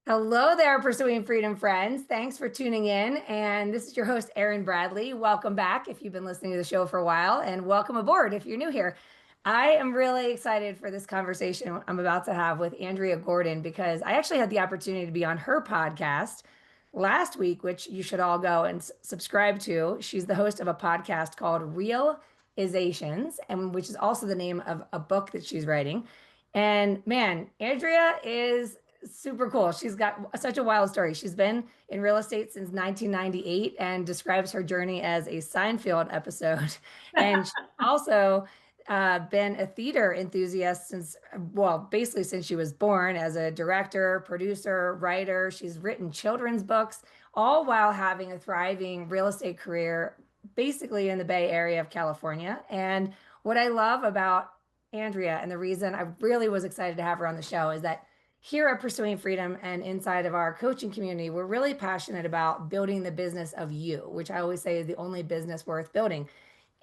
Hello there, Pursuing Freedom friends. Thanks for tuning in. And this is your host, Erin Bradley. Welcome back if you've been listening to the show for a while, and welcome aboard if you're new here. I am really excited for this conversation I'm about to have with Andrea Gordon because I actually had the opportunity to be on her podcast last week, which you should all go and subscribe to. She's the host of a podcast called Realizations, and which is also the name of a book that she's writing. And man, Andrea is super cool. She's got such a wild story. She's been in real estate since 1998 and describes her journey as a Seinfeld episode. And she's also been a theater enthusiast since, well, basically since she was born as a director, producer, writer. She's written children's books, all while having a thriving real estate career, basically in the Bay Area of California. And what I love about Andrea, and the reason I really was excited to have her on the show, is that here at Pursuing Freedom and inside of our coaching community, we're really passionate about building the business of you, which I always say is the only business worth building.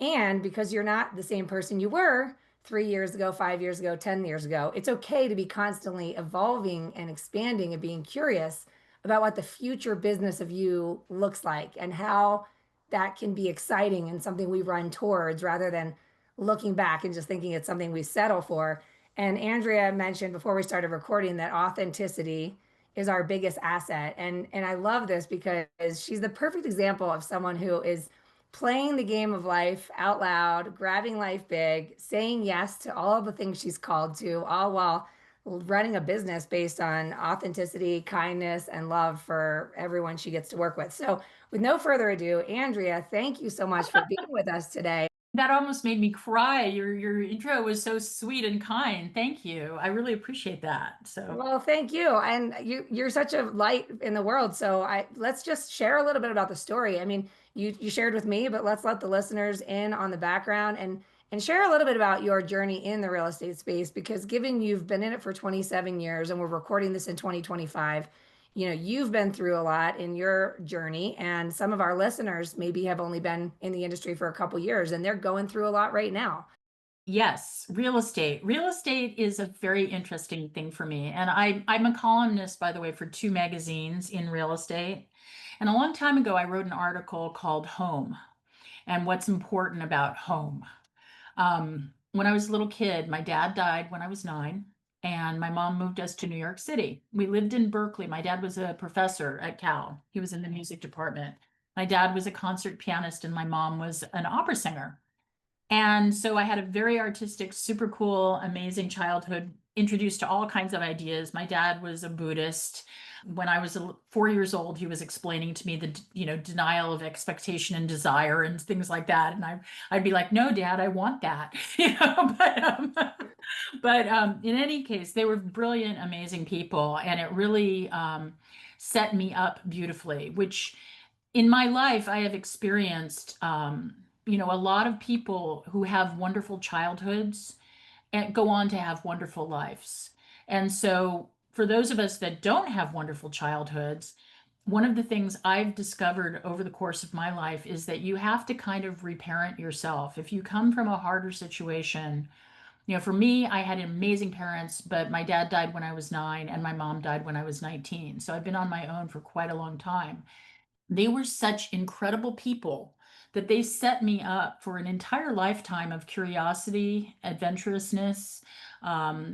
And because you're not the same person you were 3 years ago, 5 years ago, 10 years ago, it's okay to be constantly evolving and expanding and being curious about what the future business of you looks like and how that can be exciting and something we run towards rather than looking back and just thinking it's something we settle for. And Andrea mentioned before we started recording that authenticity is our biggest asset. And I love this because she's the perfect example of someone who is playing the game of life out loud, grabbing life big, saying yes to all of the things she's called to, all while running a business based on authenticity, kindness, and love for everyone she gets to work with. So, with no further ado, Andrea, thank you so much for being with us today. That almost made me cry. Your intro was so sweet and kind. Thank you. I really appreciate that. So, Well, thank you. And you're such a light in the world. So I let's just share a little bit about the story. I mean, you shared with me, but let's let the listeners in on the background and share a little bit about your journey in the real estate space because given you've been in it for 27 years and we're recording this in 2025, you've been through a lot in your journey and some of our listeners maybe have only been in the industry for a couple years and they're going through a lot right now. yes, real estate. Real estate is a very interesting thing for me. And I'm a columnist, by the way, for two magazines in real estate. And a long time ago, I wrote an article called Home and What's Important About Home. When I was a little kid, my dad died when I was 9, and my mom moved us to New York City. We lived in Berkeley. My dad was a professor at Cal. He was in the music department. My dad was a concert pianist, and my mom was an opera singer. And so I had a very artistic, super cool, amazing childhood, introduced to all kinds of ideas. My dad was a Buddhist. When I was 4 years old, he was explaining to me the, denial of expectation and desire and things like that. And I'd be like, no, Dad, I want that. But in any case, they were brilliant, amazing people. And it really set me up beautifully, which in my life, I have experienced, a lot of people who have wonderful childhoods and go on to have wonderful lives. And so, for those of us that don't have wonderful childhoods, one of the things I've discovered over the course of my life is that you have to kind of reparent yourself. If you come from a harder situation, for me, I had amazing parents, but my dad died when I was 9 and my mom died when I was 19. So I've been on my own for quite a long time. They were such incredible people that they set me up for an entire lifetime of curiosity, adventurousness,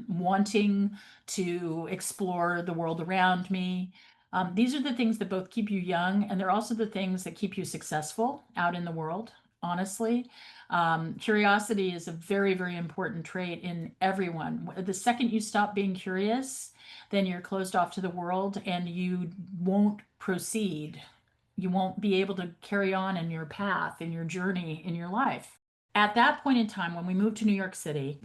wanting to explore the world around me. These are the things that both keep you young, and they're also the things that keep you successful out in the world, honestly. Curiosity is a very, very important trait in everyone. The second you stop being curious, then you're closed off to the world and you won't proceed. You won't be able to carry on in your path, in your journey, in your life. At that point in time, when we moved to New York City,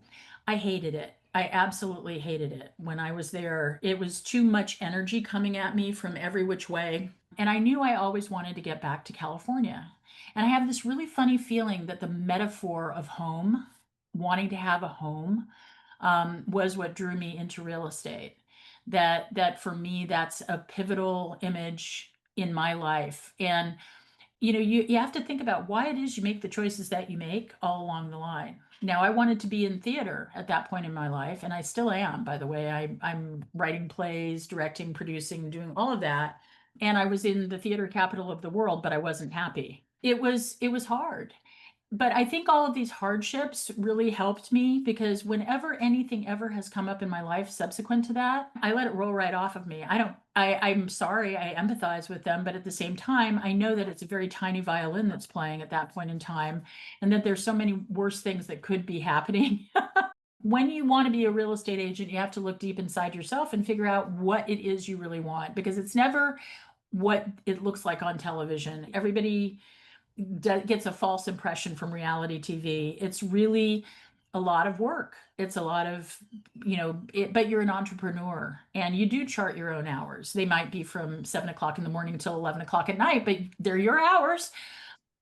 I hated it. I absolutely hated it. When I was there, it was too much energy coming at me from every which way. And I knew I always wanted to get back to California. And I have this really funny feeling that the metaphor of home, wanting to have a home, was what drew me into real estate. That for me, that's a pivotal image in my life. And you have to think about why it is you make the choices that you make all along the line. Now, I wanted to be in theater at that point in my life, and I still am, by the way. I'm writing plays, directing, producing, doing all of that. And I was in the theater capital of the world, but I wasn't happy. It was hard. But I think all of these hardships really helped me because whenever anything ever has come up in my life subsequent to that, I let it roll right off of me. I'm sorry, I empathize with them, but at the same time, I know that it's a very tiny violin that's playing at that point in time, and that there's so many worse things that could be happening. When you want to be a real estate agent, you have to look deep inside yourself and figure out what it is you really want because it's never what it looks like on television. Everybody gets a false impression from reality TV. It's really a lot of work. It's a lot of, but you're an entrepreneur and you do chart your own hours. They might be from 7 o'clock in the morning till 11 o'clock at night, but they're your hours.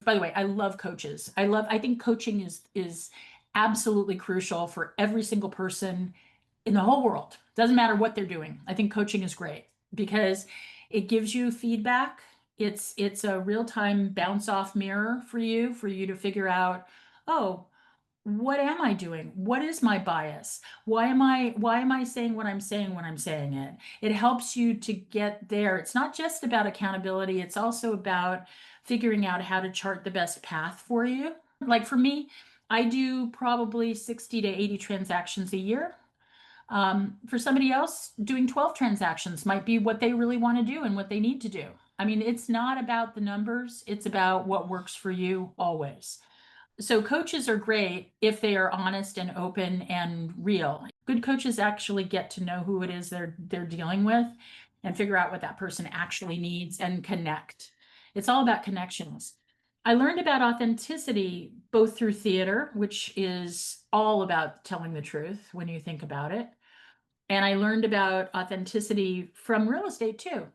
By the way, I love coaches. I think coaching is absolutely crucial for every single person in the whole world. Doesn't matter what they're doing. I think coaching is great because it gives you feedback. It's a real-time bounce off mirror for you to figure out, oh, what am I doing? What is my bias? Why am I saying what I'm saying when I'm saying it? It helps you to get there. It's not just about accountability, it's also about figuring out how to chart the best path for you. Like for me, I do probably 60 to 80 transactions a year. For somebody else, doing 12 transactions might be what they really want to do and what they need to do. I mean, it's not about the numbers, it's about what works for you always. So coaches are great if they are honest and open and real. Good coaches actually get to know who it is they're dealing with and figure out what that person actually needs and connect. It's all about connections. I learned about authenticity both through theater, which is all about telling the truth when you think about it. And I learned about authenticity from real estate too.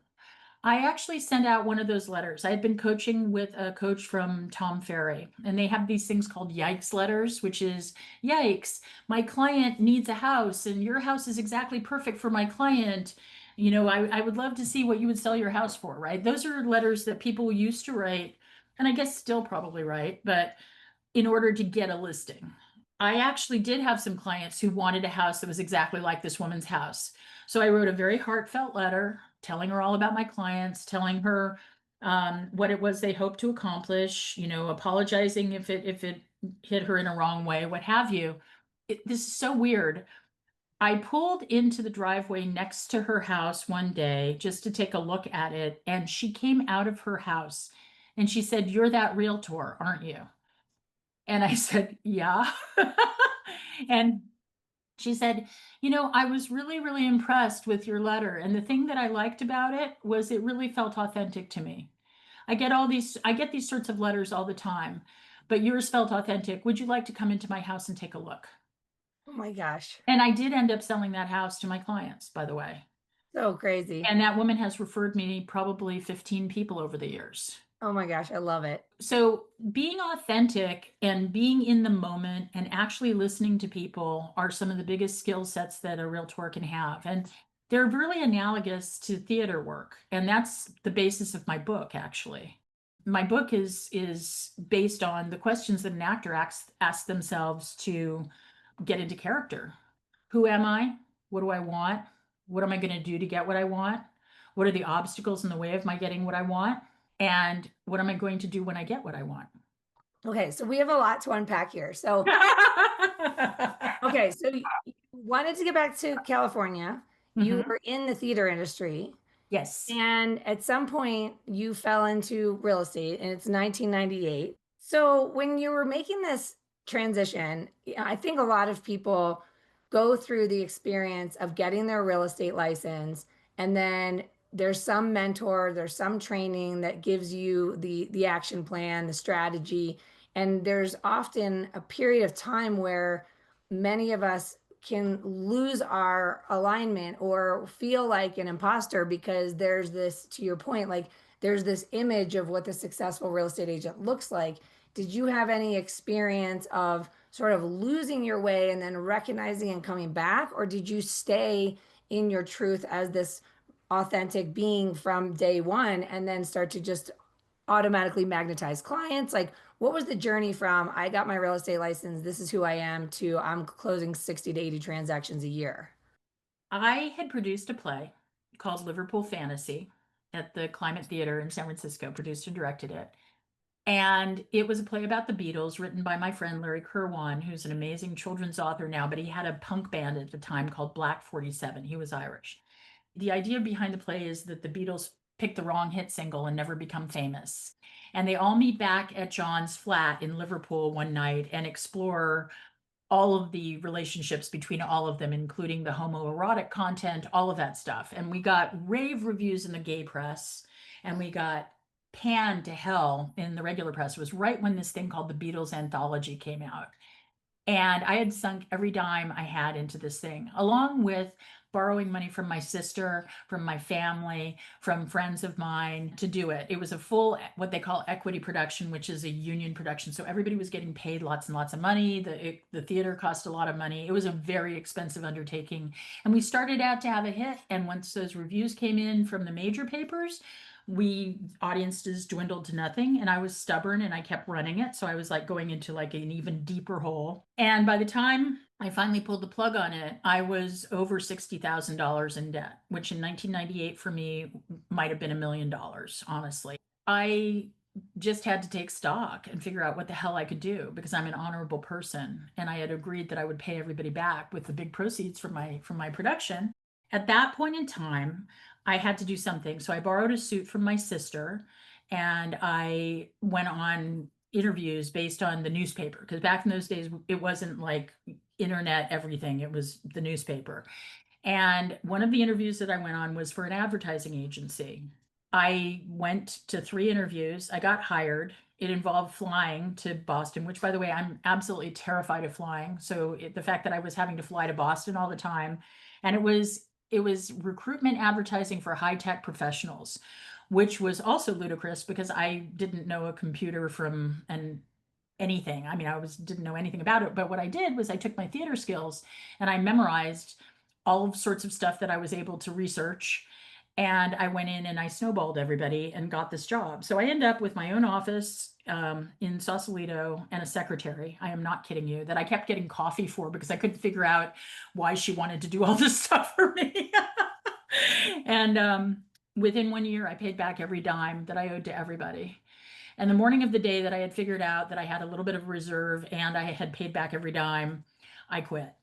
I actually sent out one of those letters. I had been coaching with a coach from Tom Ferry, and they have these things called Yikes letters, which is Yikes, my client needs a house, and your house is exactly perfect for my client. I would love to see what you would sell your house for, right? Those are letters that people used to write, and I guess still probably write, but in order to get a listing. I actually did have some clients who wanted a house that was exactly like this woman's house. So I wrote a very heartfelt letter telling her all about my clients, telling her what it was they hoped to accomplish, apologizing if it hit her in a wrong way, what have you. This is so weird. I pulled into the driveway next to her house one day just to take a look at it, and she came out of her house and she said, "You're that realtor, aren't you?" And I said, "Yeah." And she said, "I was really, really impressed with your letter. And the thing that I liked about it was it really felt authentic to me. I get these sorts of letters all the time, but yours felt authentic. Would you like to come into my house and take a look?" Oh my gosh. And I did end up selling that house to my clients, by the way. So crazy. And that woman has referred me probably 15 people over the years. Oh my gosh, I love it. So, being authentic and being in the moment and actually listening to people are some of the biggest skill sets that a realtor can have. And they're really analogous to theater work. And that's the basis of my book, actually. My book is based on the questions that an actor asks themselves to get into character. Who am I? What do I want? What am I going to do to get what I want? What are the obstacles in the way of my getting what I want? And what am I going to do when I get what I want? Okay, so we have a lot to unpack here. So, okay, so you wanted to get back to California. You Mhm. were in the theater industry, Yes. and at some point you fell into real estate, and it's 1998. So, when you were making this transition, yeah, I think a lot of people go through the experience of getting their real estate license, and then there's some mentor, there's some training that gives you the action plan, the strategy, and there's often a period of time where many of us can lose our alignment or feel like an imposter because there's this, to your point, like there's this image of what the successful real estate agent looks like. Did you have any experience of sort of losing your way and then recognizing and coming back, or did you stay in your truth as this authentic being from day one and then start to just automatically magnetize clients? Like, what was the journey from I got my real estate license, this is who I am, to I'm closing 60 to 80 transactions a year? I had produced a play called Liverpool Fantasy at the Climate Theater in San Francisco, produced and directed it. And it was a play about the Beatles written by my friend Larry Kirwan, who's an amazing children's author now, but he had a punk band at the time called Black 47. He was Irish. The idea behind the play is that the Beatles picked the wrong hit single and never become famous. And they all meet back at John's flat in Liverpool one night and explore all of the relationships between all of them, including the homoerotic content, all of that stuff. And we got rave reviews in the gay press, and we got panned to hell in the regular press. It was right when this thing called the Beatles Anthology came out. And I had sunk every dime I had into this thing, along with borrowing money from my sister, from my family, from friends of mine to do it. It was a full, what they call equity production, which is a union production. So everybody was getting paid lots and lots of money. The theater cost a lot of money. It was a very expensive undertaking. And we started out to have a hit. And once those reviews came in from the major papers, audiences dwindled to nothing, and I was stubborn and I kept running it. So I was like going into like an even deeper hole. And by the time I finally pulled the plug on it, I was over $60,000 in debt, which in 1998 for me might have been $1 million, honestly. I just had to take stock and figure out what the hell I could do because I'm an honorable person, and I had agreed that I would pay everybody back with the big proceeds from my production. At that point in time, I had to do something. So I borrowed a suit from my sister and I went on interviews based on the newspaper because back in those days it wasn't like internet everything, it was the newspaper. And one of the interviews that I went on was for an advertising agency. I went to 3 interviews. I got hired. It involved flying to Boston, which, by the way, I'm absolutely terrified of flying. So the fact that I was having to fly to Boston all the time, and it was recruitment advertising for high-tech professionals, which was also ludicrous because I didn't know a computer from anything. I mean, didn't know anything about it, but what I did was I took my theater skills and I memorized all sorts of stuff that I was able to research. And I went in and I snowballed everybody and got this job. So I end up with my own office in Sausalito and a secretary. I am not kidding you, that I kept getting coffee for because I couldn't figure out why she wanted to do all this stuff for me. And within 1 year, I paid back every dime that I owed to everybody. And the morning of the day that I had figured out that I had a little bit of reserve and I had paid back every dime, I quit.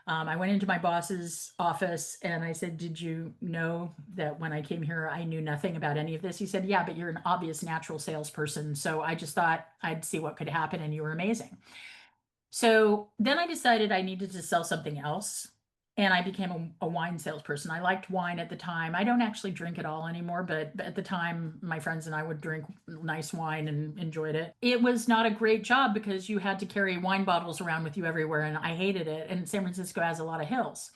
I went into my boss's office and I said, "Did you know that when I came here, I knew nothing about any of this?" He said, "Yeah, but you're an obvious natural salesperson. So I just thought I'd see what could happen and you were amazing." So then I decided I needed to sell something else. And I became a wine salesperson. I liked wine at the time. I don't actually drink it all anymore, but at the time, my friends and I would drink nice wine and enjoyed it. It was not a great job because you had to carry wine bottles around with you everywhere, and I hated it. And San Francisco has a lot of hills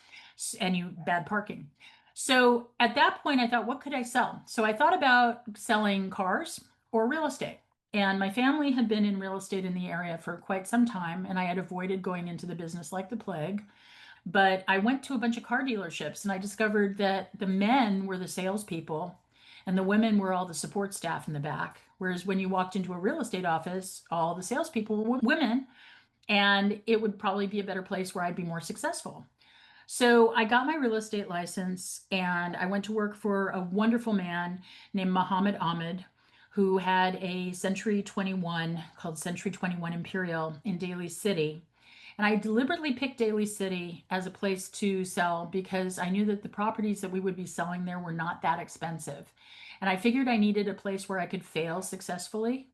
and bad parking. So at that point, I thought, what could I sell? So I thought about selling cars or real estate. And my family had been in real estate in the area for quite some time, and I had avoided going into the business like the plague. But I went to a bunch of car dealerships and I discovered that the men were the salespeople and the women were all the support staff in the back. Whereas when you walked into a real estate office, all the salespeople were women, and it would probably be a better place where I'd be more successful. So I got my real estate license and I went to work for a wonderful man named Muhammad Ahmed, who had a Century 21 called Century 21 Imperial in Daly City. And I deliberately picked Daly City as a place to sell because I knew that the properties that we would be selling there were not that expensive. And I figured I needed a place where I could fail successfully,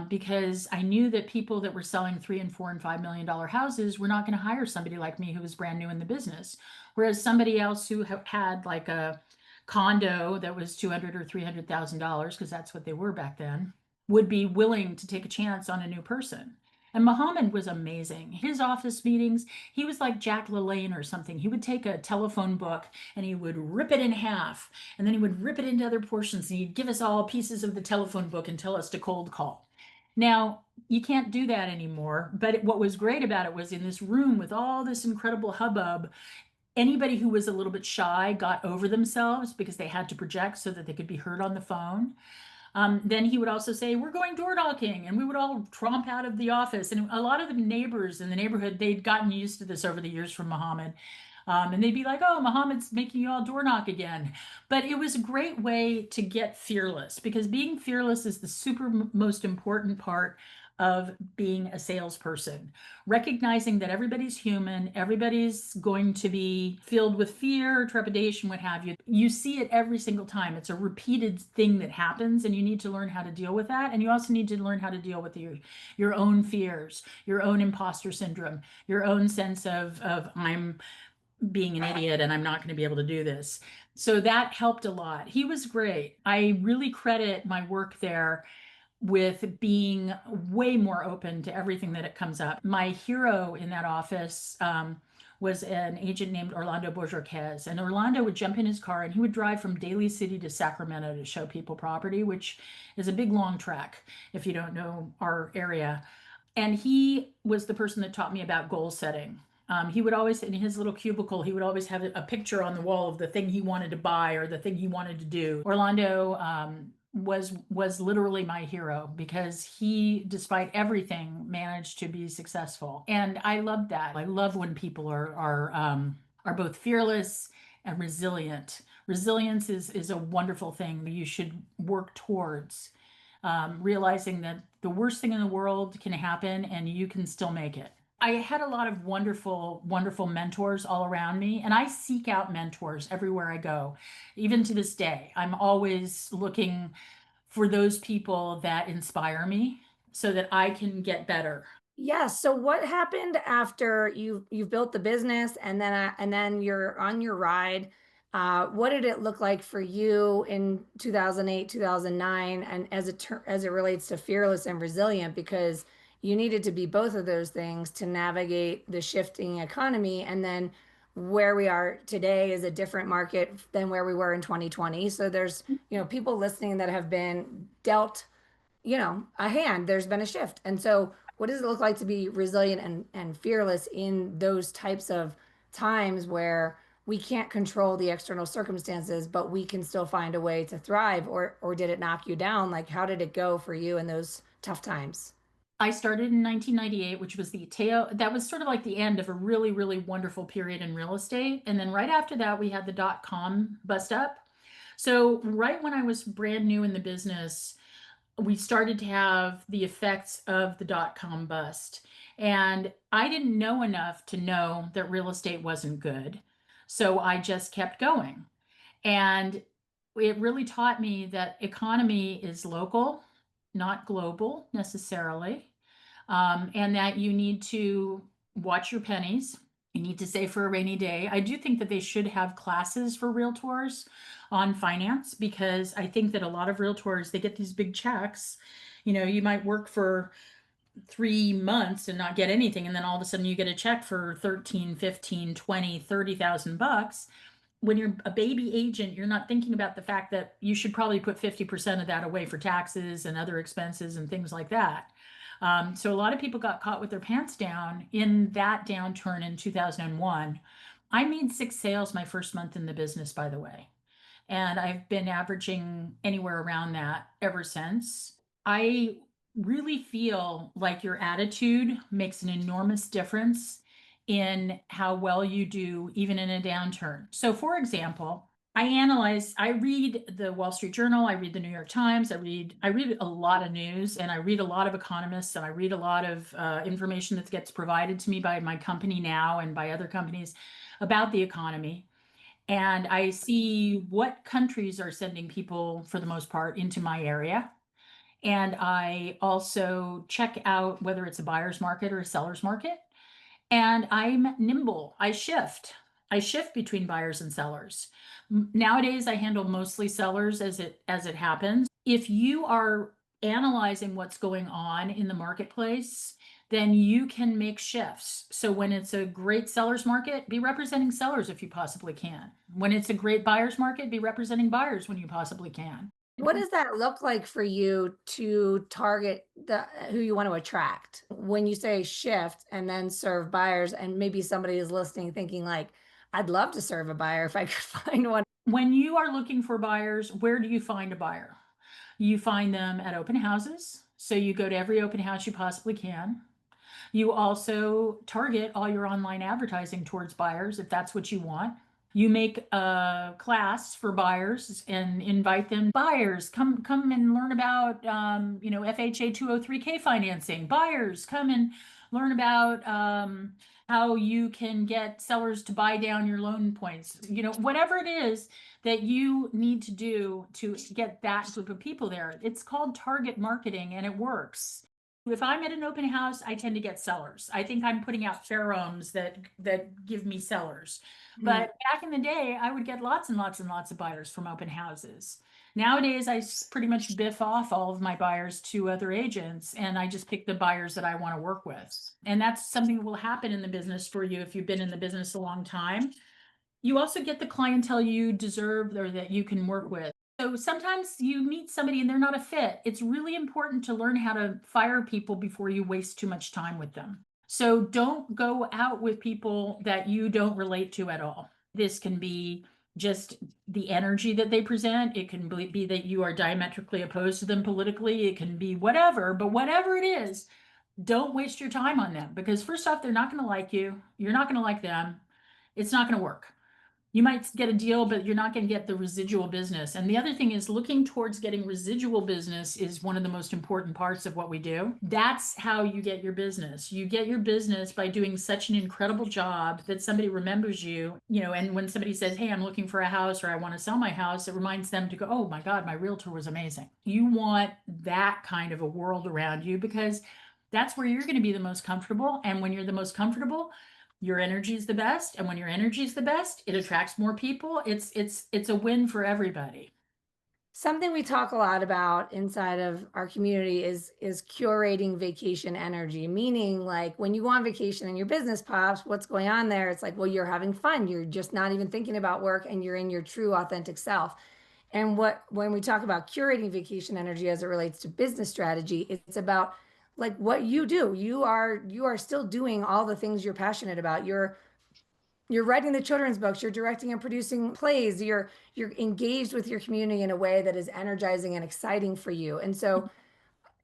because I knew that people that were selling $3 and $4 and $5 million houses were not going to hire somebody like me who was brand new in the business. Whereas somebody else who had like a condo that was $200,000 or $300,000, because that's what they were back then, would be willing to take a chance on a new person. And Muhammad was amazing. His office meetings, he was like Jack LaLanne or something. He would take a telephone book and he would rip it in half, and then he would rip it into other portions, and he'd give us all pieces of the telephone book and tell us to cold call. Now, you can't do that anymore, but what was great about it was in this room with all this incredible hubbub, anybody who was a little bit shy got over themselves because they had to project so that they could be heard on the phone. Then he would also say, "We're going door knocking," and we would all tromp out of the office. And a lot of the neighbors in the neighborhood, they'd gotten used to this over the years from Muhammad. And they'd be like, "Oh, Muhammad's making you all door knock again." But it was a great way to get fearless, because being fearless is the most important part of being a salesperson. Recognizing that everybody's human, everybody's going to be filled with fear, trepidation, what have you. You see it every single time. It's a repeated thing that happens, and you need to learn how to deal with that. And you also need to learn how to deal with your own fears, your own imposter syndrome, your own sense of I'm being an idiot and I'm not going to be able to do this. So that helped a lot. He was great. I really credit my work there with being way more open to everything that it comes up. My hero in that office was an agent named Orlando Bourgeois, and Orlando would jump in his car and he would drive from Daly City to Sacramento to show people property, which is a big long trek if you don't know our area. And he was the person that taught me about goal setting. He would always, in his little cubicle, he would always have a picture on the wall of the thing he wanted to buy or the thing he wanted to do. Orlando was literally my hero, because he, despite everything, managed to be successful, and I love that. I love when people are both fearless and resilient. Resilience is a wonderful thing that you should work towards. Realizing that the worst thing in the world can happen and you can still make it. I had a lot of wonderful, wonderful mentors all around me, and I seek out mentors everywhere I go. Even to this day, I'm always looking for those people that inspire me so that I can get better. Yeah. So what happened after you've built the business and then you're on your ride? What did it look like for you in 2008, 2009, and as it relates to fearless and resilient? Because you needed to be both of those things to navigate the shifting economy, and then where we are today is a different market than where we were in 2020. So there's, people listening that have been dealt, a hand. There's been a shift. And so, what does it look like to be resilient and fearless in those types of times where we can't control the external circumstances, but we can still find a way to thrive? Or did it knock you down? Like, how did it go for you in those tough times? I started in 1998, which was that was sort of like the end of a really, really wonderful period in real estate. And then right after that, we had the .com bust up. So right when I was brand new in the business, we started to have the effects of the .com bust. And I didn't know enough to know that real estate wasn't good. So I just kept going. And it really taught me that economy is local, not global necessarily, and that you need to watch your pennies. You need to save for a rainy day. I do think that they should have classes for realtors on finance, because I think that a lot of realtors, they get these big checks. You might work for 3 months and not get anything, and then all of a sudden you get a check for 13, 15, 20, 30,000 bucks. When you're a baby agent, you're not thinking about the fact that you should probably put 50% of that away for taxes and other expenses and things like that. So a lot of people got caught with their pants down in that downturn in 2001. I made 6 sales my first month in the business, by the way, and I've been averaging anywhere around that ever since. I really feel like your attitude makes an enormous difference in how well you do, even in a downturn. So, for example, I read the Wall Street Journal, I read the New York Times, I read a lot of news, and I read a lot of economists, and I read a lot of information that gets provided to me by my company now and by other companies about the economy. And I see what countries are sending people, for the most part, into my area. And I also check out whether it's a buyer's market or a seller's market. And I'm nimble. I shift between buyers and sellers. Nowadays, I handle mostly sellers as it happens. If you are analyzing what's going on in the marketplace, then you can make shifts. So when it's a great seller's market, be representing sellers if you possibly can. When it's a great buyer's market, be representing buyers when you possibly can. What does that look like for you to target the who you want to attract? When you say shift and then serve buyers, and maybe somebody is listening thinking like, I'd love to serve a buyer if I could find one. When you are looking for buyers, where do you find a buyer? You find them at open houses. So you go to every open house you possibly can. You also target all your online advertising towards buyers if that's what you want. You make a class for buyers and invite them. Buyers, come and learn about FHA 203K financing. Buyers, come and learn about how you can get sellers to buy down your loan points. Whatever it is that you need to do to get that group of people there. It's called target marketing and it works. If I'm at an open house, I tend to get sellers. I think I'm putting out pheromones that give me sellers. Hmm. But back in the day, I would get lots and lots and lots of buyers from open houses. Nowadays, I pretty much biff off all of my buyers to other agents, and I just pick the buyers that I want to work with. And that's something that will happen in the business for you if you've been in the business a long time. You also get the clientele you deserve or that you can work with. So sometimes you meet somebody and they're not a fit. It's really important to learn how to fire people before you waste too much time with them. So don't go out with people that you don't relate to at all. This can be just the energy that they present. It can be that you are diametrically opposed to them politically. It can be whatever, but whatever it is, don't waste your time on them because first off, they're not going to like you. You're not going to like them. It's not going to work. You might get a deal, but you're not going to get the residual business. And the other thing is looking towards getting residual business is one of the most important parts of what we do. That's how you get your business. You get your business by doing such an incredible job that somebody remembers you, and when somebody says, "Hey, I'm looking for a house," or "I want to sell my house," it reminds them to go, "Oh my God, my realtor was amazing." You want that kind of a world around you because that's where you're going to be the most comfortable. And when you're the most comfortable, your energy is the best, and when your energy is the best, it attracts more people. It's a win for everybody. Something we talk a lot about inside of our community is curating vacation energy, meaning like when you go on vacation and your business pops, what's going on there? It's like, well, you're having fun. You're just not even thinking about work and you're in your true authentic self. And when we talk about curating vacation energy as it relates to business strategy, it's about like what you do. You are still doing all the things you're passionate about. You're writing the children's books, you're directing and producing plays, you're engaged with your community in a way that is energizing and exciting for you. And so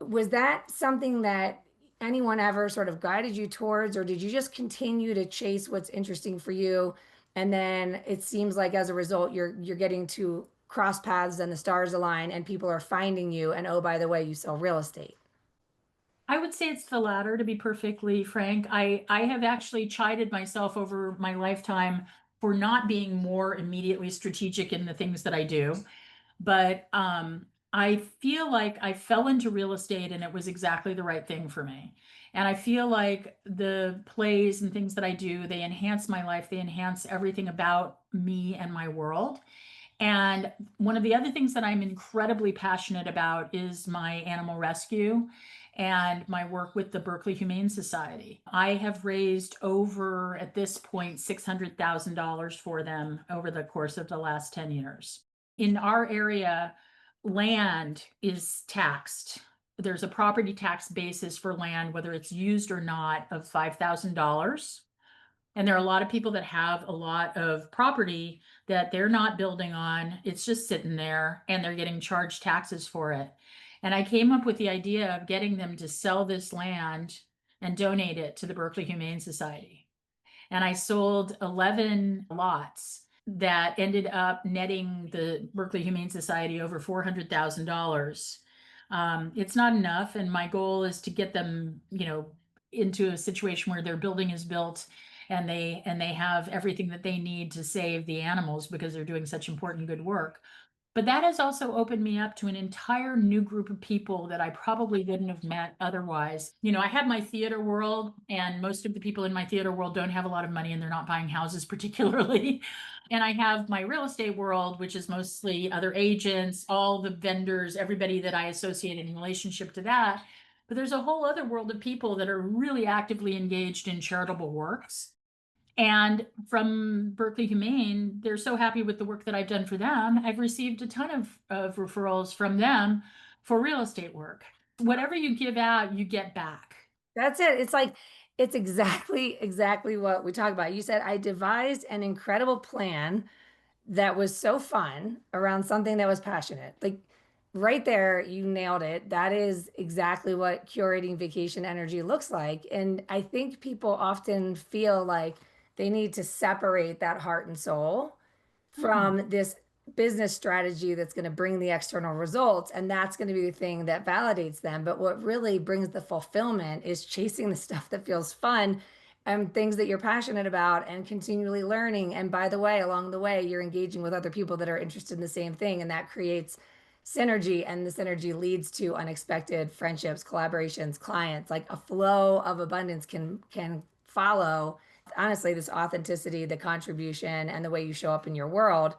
was that something that anyone ever sort of guided you towards, or did you just continue to chase what's interesting for you? And then it seems like as a result, you're getting to cross paths and the stars align and people are finding you. And oh, by the way, you sell real estate. I would say it's the latter, to be perfectly frank. I have actually chided myself over my lifetime for not being more immediately strategic in the things that I do. But I feel like I fell into real estate and it was exactly the right thing for me. And I feel like the plays and things that I do, they enhance my life, they enhance everything about me and my world. And one of the other things that I'm incredibly passionate about is my animal rescue and my work with the Berkeley Humane Society. I have raised over, at this point, $600,000 for them over the course of the last 10 years. In our area, land is taxed. There's a property tax basis for land, whether it's used or not, of $5,000. And there are a lot of people that have a lot of property that they're not building on. It's just sitting there and they're getting charged taxes for it. And I came up with the idea of getting them to sell this land and donate it to the Berkeley Humane Society. And I sold 11 lots that ended up netting the Berkeley Humane Society over $400,000. It's not enough, and my goal is to get them, into a situation where their building is built and they have everything that they need to save the animals because they're doing such important good work. But that has also opened me up to an entire new group of people that I probably wouldn't have met otherwise. I had my theater world, and most of the people in my theater world don't have a lot of money and they're not buying houses particularly. And I have my real estate world, which is mostly other agents, all the vendors, everybody that I associate in relationship to that. But there's a whole other world of people that are really actively engaged in charitable works. And from Berkeley Humane, they're so happy with the work that I've done for them. I've received a ton of referrals from them for real estate work. Whatever you give out, you get back. That's it. It's like, it's exactly what we talk about. You said, I devised an incredible plan that was so fun around something that was passionate. Like right there, you nailed it. That is exactly what curating vacation energy looks like. And I think people often feel like they need to separate that heart and soul Mm, from this business strategy that's going to bring the external results. And that's going to be the thing that validates them. But what really brings the fulfillment is chasing the stuff that feels fun and things that you're passionate about and continually learning. And by the way, along the way, you're engaging with other people that are interested in the same thing. And that creates synergy. And the synergy leads to unexpected friendships, collaborations, clients, like a flow of abundance can follow. Honestly, this authenticity, the contribution, and the way you show up in your world.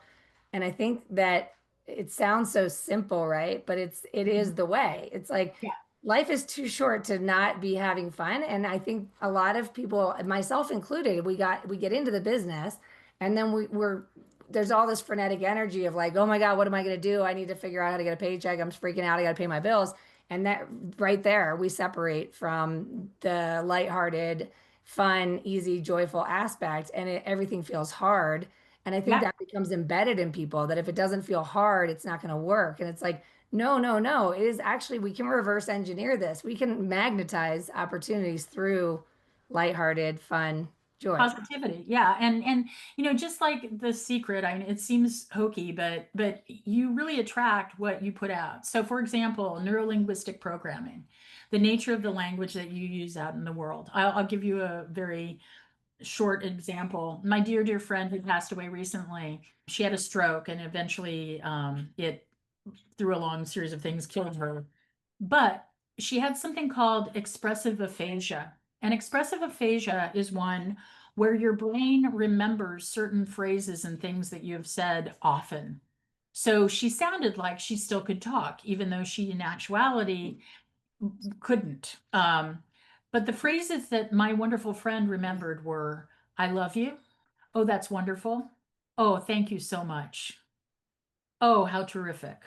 And I think that it sounds so simple, right? But it is mhm. the way. It's like Yeah, life is too short to not be having fun. And I think a lot of people, myself included, we get into the business and then we're there's all this frenetic energy of like, oh my God, what am I going to do? I need to figure out how to get a paycheck. I'm freaking out. I got to pay my bills. And that right there, we separate from the lighthearted, fun, easy, joyful aspect, and everything feels hard. And I think yeah. that becomes embedded in people that if it doesn't feel hard, it's not going to work. And it's like, no, no, no. It is actually, we can reverse engineer this. We can magnetize opportunities through lighthearted, fun, joy. Positivity, yeah, and just like The Secret, I mean, it seems hokey, but you really attract what you put out. So, for example, neurolinguistic programming, the nature of the language that you use out in the world. I'll give you a very short example. My dear, dear friend who passed away recently, she had a stroke, and eventually, it through a long series of things killed her. But she had something called expressive aphasia. And expressive aphasia is one where your brain remembers certain phrases and things that you have said often. So she sounded like she still could talk, even though she, in actuality, couldn't. But the phrases that my wonderful friend remembered were, I love you. Oh, that's wonderful. Oh, thank you so much. Oh, how terrific.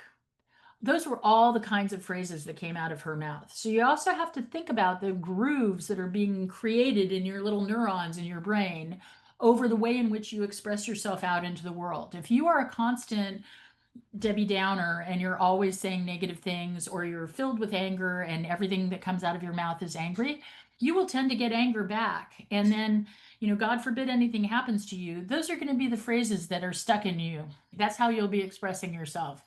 Those were all the kinds of phrases that came out of her mouth. So you also have to think about the grooves that are being created in your little neurons in your brain over the way in which you express yourself out into the world. If you are a constant Debbie Downer and you're always saying negative things, or you're filled with anger and everything that comes out of your mouth is angry, you will tend to get anger back. And then, God forbid anything happens to you, those are going to be the phrases that are stuck in you. That's how you'll be expressing yourself.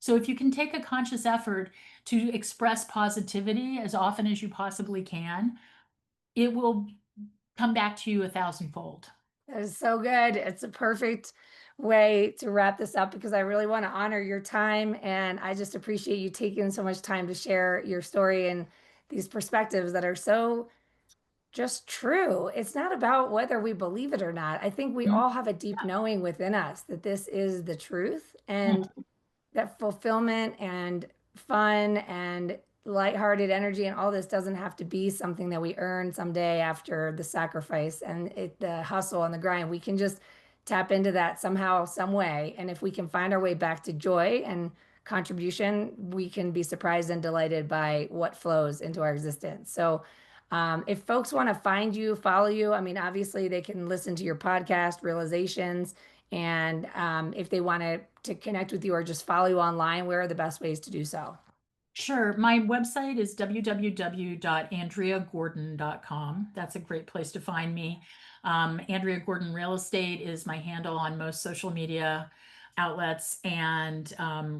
So if you can take a conscious effort to express positivity as often as you possibly can, it will come back to you a thousandfold. That is so good. It's a perfect way to wrap this up because I really want to honor your time. And I just appreciate you taking so much time to share your story and these perspectives that are so just true. It's not about whether we believe it or not. I think we Mhm. all have a deep knowing within us that this is the truth. And Mhm. that fulfillment and fun and lighthearted energy and all this doesn't have to be something that we earn someday after the sacrifice and the hustle and the grind. We can just tap into that somehow, some way. And if we can find our way back to joy and contribution, we can be surprised and delighted by what flows into our existence. So, if folks want to find you, follow you, I mean, obviously they can listen to your podcast, Realizations, and if they want to connect with you or just follow you online, where are the best ways to do so? Sure. My website is www.andreagordon.com. That's a great place to find me. Andrea Gordon Real Estate is my handle on most social media outlets, and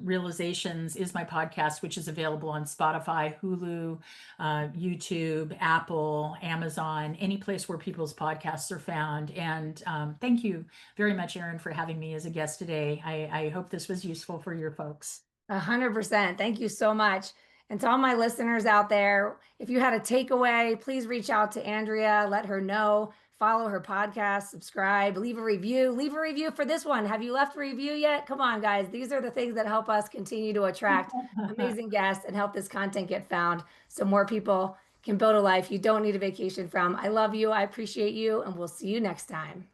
Realizations is my podcast, which is available on Spotify, Hulu, YouTube, Apple, Amazon, any place where people's podcasts are found. And thank you very much, Erin, for having me as a guest today. I hope this was useful for your folks. 100%. Thank you so much. And to all my listeners out there, if you had a takeaway, please reach out to Andrea, let her know, follow her podcast, subscribe, leave a review. Leave a review for this one. Have you left a review yet? Come on, guys. These are the things that help us continue to attract amazing guests and help this content get found so more people can build a life you don't need a vacation from. I love you. I appreciate you, and we'll see you next time.